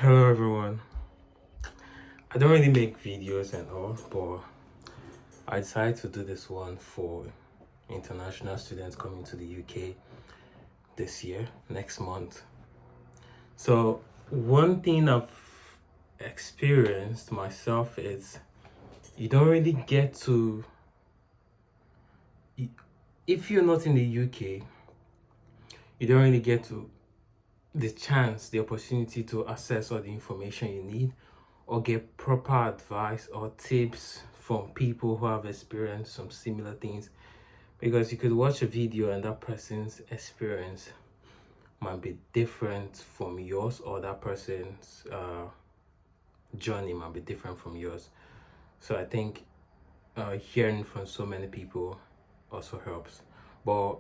Hello everyone. I don't really make videos and all, but I decided to do this one for international students coming to the UK this year, next month. So one thing I've experienced myself is you don't really get to, if you're not in the UK, you don't really get to the opportunity to access all the information you need or get proper advice or tips from people who have experienced some similar things, because you could watch a video and that person's experience might be different from yours, or that person's journey might be different from yours. So I think hearing from so many people also helps. But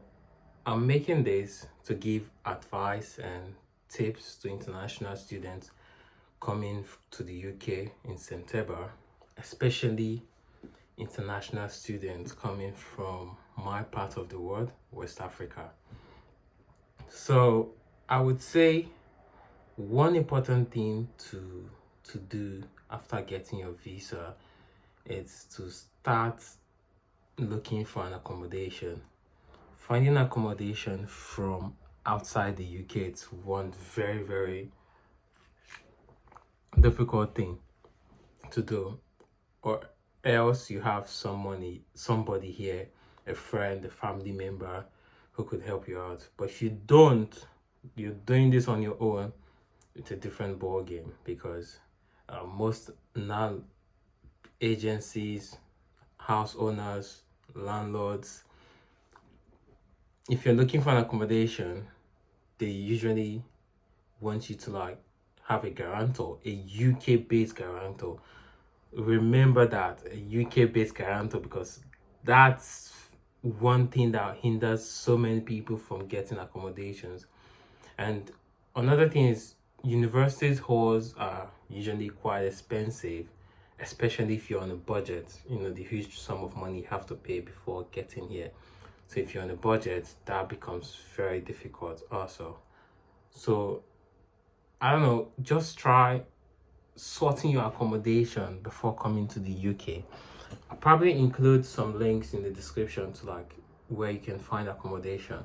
I'm making this to give advice and tips to international students coming to the UK in September, especially international students coming from my part of the world, West Africa. So I would say one important thing to do after getting your visa is to start looking for an accommodation. Finding accommodation from outside the UK, it's one very difficult thing to do, or else you have somebody here, a friend, a family member who could help you out. But if you don't, you're doing this on your own, it's a different ball game, because most now agencies, house owners, landlords, if you're looking for an accommodation, they usually want you to like have a guarantor, a UK based guarantor. Remember that, a UK based guarantor, because that's one thing that hinders so many people from getting accommodations. And another thing is, universities halls are usually quite expensive, especially if you're on a budget. You know, the huge sum of money you have to pay before getting here. So if you're on a budget, that becomes very difficult also. So I don't know, just try sorting your accommodation before coming to the UK. I'll probably include some links in the description to like where you can find accommodation,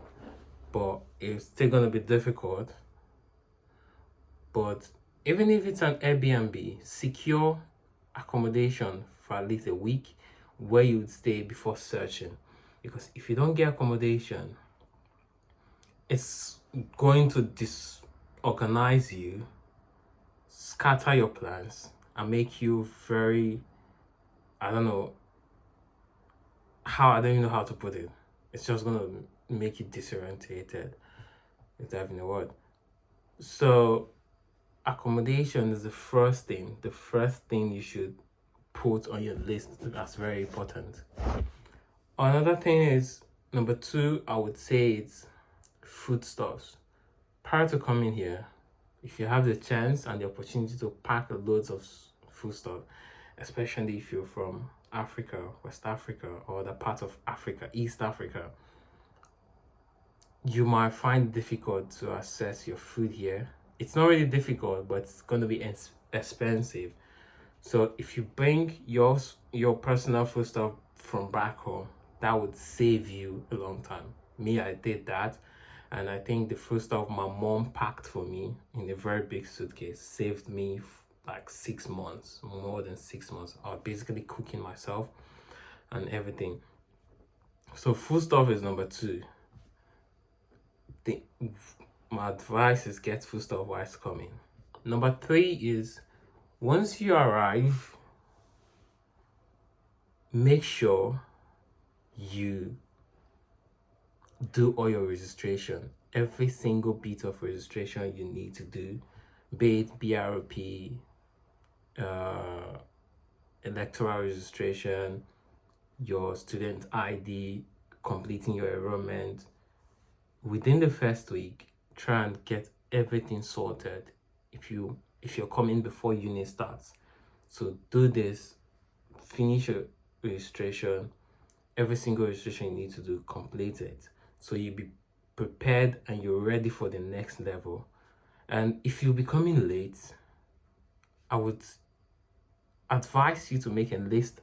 but it's still gonna be difficult. But even if it's an Airbnb, secure accommodation for at least a week where you would stay before searching. Because if you don't get accommodation, it's going to disorganize you, scatter your plans, and make you very, I don't know I don't even know how to put it. It's just gonna make you disorientated, if that even a word. So accommodation is the first thing you should put on your list. That's very important. Another thing is, number two, I would say it's foodstuffs. Prior to coming here, if you have the chance and the opportunity to pack loads of foodstuff, especially if you're from Africa, West Africa, or the part of Africa, East Africa, you might find it difficult to access your food here. It's not really difficult, but it's going to be expensive. So if you bring your personal food stuff from back home, that would save you a long time. Me, I did that, and I think the food stuff my mom packed for me in a very big suitcase saved me like 6 months, more than 6 months. I was basically cooking myself and everything. So food stuff is number two. The, my advice is get food stuff while it's coming. Number three is, once you arrive, make sure you do all your registration. Every single bit of registration you need to do, be it BRP, electoral registration, your student ID, completing your enrollment. Within the first week, try and get everything sorted if you're coming before uni starts. So do this, finish your registration, every single registration you need to do, complete it, so you be prepared and you're ready for the next level. And if you're becoming late, I would advise you to make a list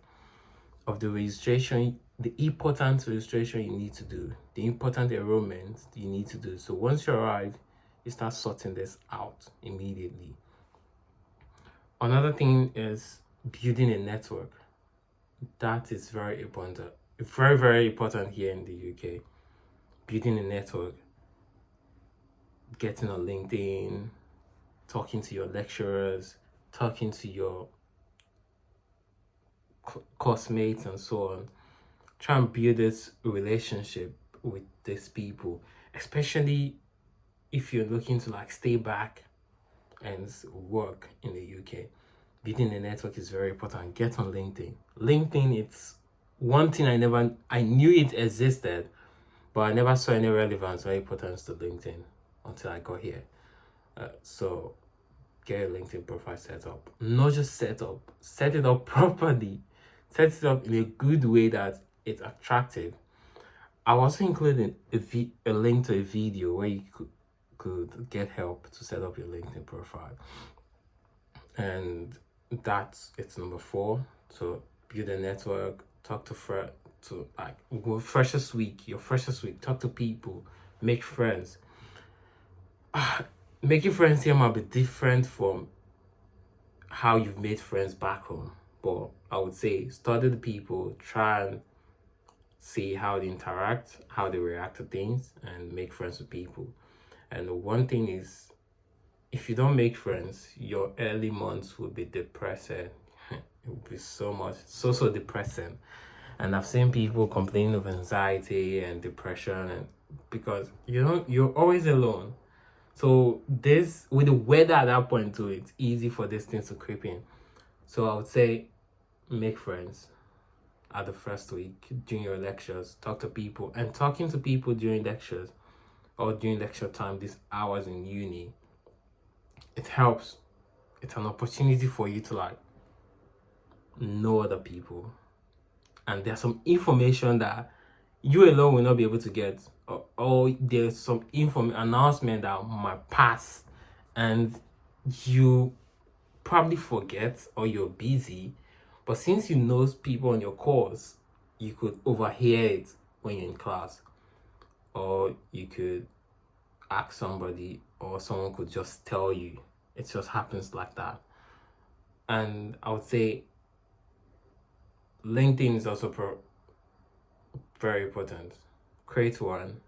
of the registration, the important registration you need to do, the important enrollment you need to do. So once you arrive, you start sorting this out immediately. Another thing is building a network. That is very, very important here in the UK. Building a network, getting on LinkedIn, talking to your lecturers, talking to your course mates, and so on. Try and build this relationship with these people, especially if you're looking to like stay back and work in the UK. Building a network is very important. Get on LinkedIn. LinkedIn, it's one thing I knew it existed, but I never saw any relevance or importance to LinkedIn until I got here. So get a LinkedIn profile set up. Not just set it up properly. Set it up in a good way that it's attractive. I also included a link to a video where you could get help to set up your LinkedIn profile. And it's number 4. So build a network, talk to your freshest week, talk to people, make friends. Making friends here might be different from how you've made friends back home, but I would say study the people, try and see how they interact, how they react to things, and make friends with people. And one thing is, if you don't make friends, your early months will be depressing. It will be so depressing. And I've seen people complaining of anxiety and depression, and because you're always alone. So this, with the weather at that point too, it's easy for these things to creep in. So I would say make friends at the first week during your lectures. Talk to people, and talking to people during lectures or during lecture time, these hours in uni, it helps. It's an opportunity for you to like know other people, and there's some information that you alone will not be able to get, or there's some announcement that might pass and you probably forget or you're busy, but since you know people on your course, you could overhear it when you're in class, or you could ask somebody, or someone could just tell you. It just happens like that. And I would say LinkedIn is also very important. Create one,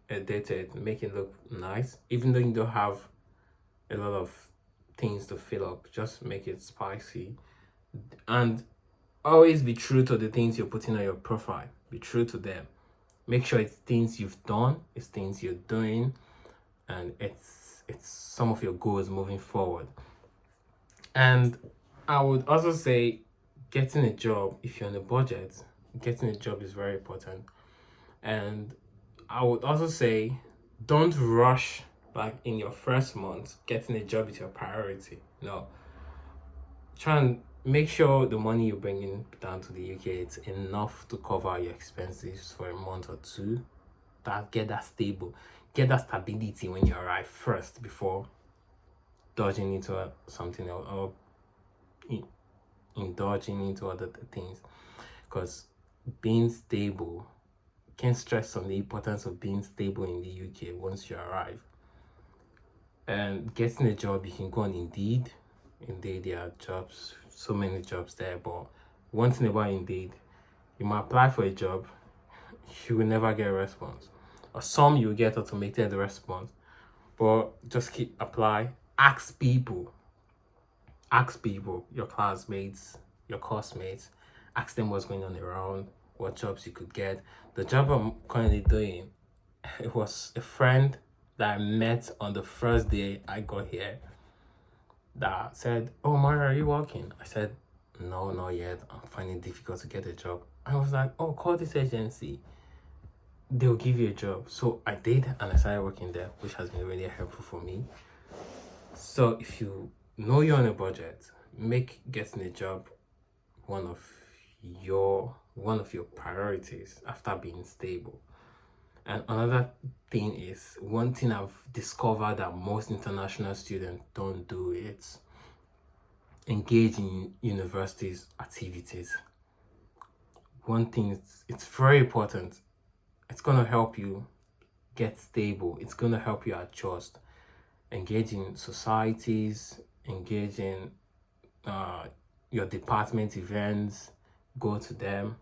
edit it, make it look nice. Even though you don't have a lot of things to fill up, just make it spicy. And always be true to the things you're putting on your profile. Be true to them. Make sure it's things you've done, it's things you're doing, and it's some of your goals moving forward. And I would also say getting a job, if you're on a budget, getting a job is very important. And I would also say don't rush like in your first month. Getting a job is your priority. No. Try and make sure the money you're bringing down to the UK, it's enough to cover your expenses for a month or two. Get that stability when you arrive first, before dodging into something else, or indulging into other things. Because being stable, can't stress on the importance of being stable in the UK once you arrive. And getting a job, you can go on Indeed. Indeed, there are jobs, so many jobs there. But one thing about Indeed, you might apply for a job, you will never get a response. Or some you get automated response. But just keep apply. Ask people, your classmates, your course mates. Ask them what's going on around, what jobs you could get. The job I'm currently doing, it was a friend that I met on the first day I got here that said, "Oh, Mario, are you working?" I said, "No, not yet. I'm finding it difficult to get a job." I was like, "Oh, call this agency. They'll give you a job." So I did, and I started working there, which has been really helpful for me. So if you know you're on a budget, make getting a job one of your priorities after being stable. And another thing is, one thing I've discovered that most international students don't do, it's engage in university's activities. One thing it's very important. It's gonna help you get stable. It's gonna help you adjust. Engage in societies. Engage in your department events. Go to them,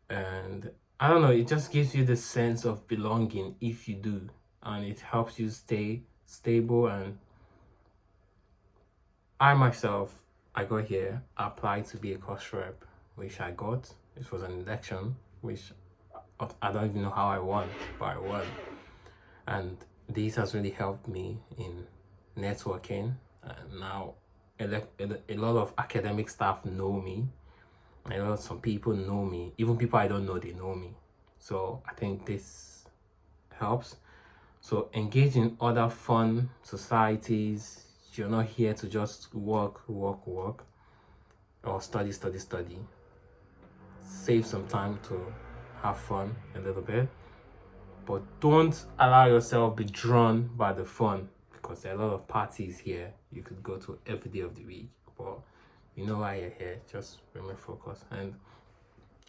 and I don't know. It just gives you the sense of belonging if you do, and it helps you stay stable. And I myself, I got here, applied to be a course rep, which I got. This was an election, which I don't even know how I won, but I won. And this has really helped me in networking. And now a lot of academic staff know me. I know some people know me. Even people I don't know, they know me. So I think this helps. So engage in other fun societies. You're not here to just work, or study. Save some time to have fun a little bit, but don't allow yourself be drawn by the fun, because there are a lot of parties here you could go to every day of the week. But you know why you're here. Just remain focused. And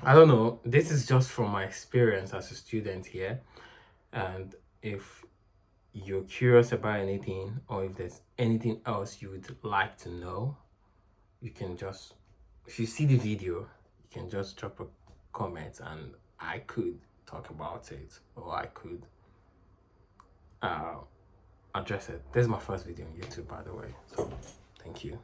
I don't know, this is just from my experience as a student here. And if you're curious about anything, or if there's anything else you would like to know, you can just, if you see the video, you can just drop a comment and I could talk about it, or I could address it. This is my first video on YouTube, by the way, so thank you.